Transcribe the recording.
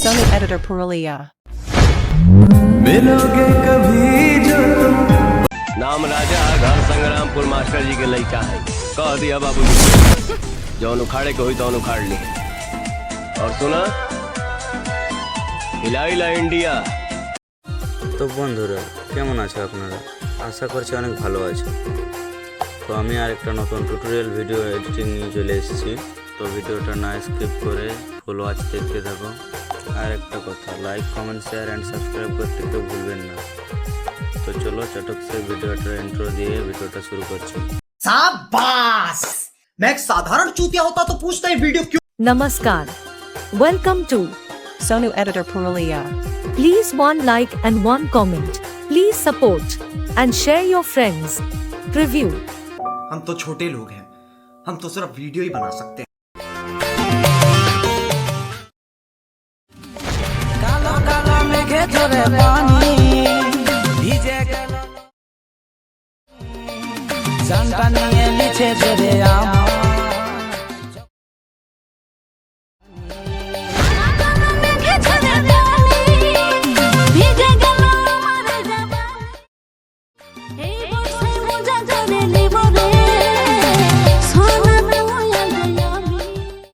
Sony editor Purulia. मिलोगे कभी जो तुम। नाम राजा घर संग्रामपुर मास्टर जी के लड़का है। कह दिया बाबू जी जौन उखाड़े के हुई तो उखाड़ ली। और सुना हिला इंडिया। তো বন্ধুরা কেমন আছে আপনারা? আশা করছি অনেক ভালো আছে। তো আমি আরেকটা নতুন টিউটোরিয়াল ভিডিও এডিটিং নিয়ে চলে এসেছি। তো ভিডিওটা না স্কিপ করে ফুল ওয়াচ দেখতে থাকো। আর একটা কথা, like comment share and subscribe করতে কেউ ভুলবেন না। তো চলো চটক से ভিডিওটা ইন্ট্রো দিয়ে ভিডিওটা শুরু করছি। शाबाश! मैं एक साधारण चूतिया होता तो पूछता ये वीडियो क्यों। Namaskar. Welcome to. Sony editor Purulia. Please one like and one comment. Please support and share your friends. Preview. हम तो छोटे लोग हैं, हम तो सिर्फ वीडियो ही बना सकते हैं। कालो कालो मेघे झरे पानी ভিজে গেল জানটা নিয়ে লিখে জেরে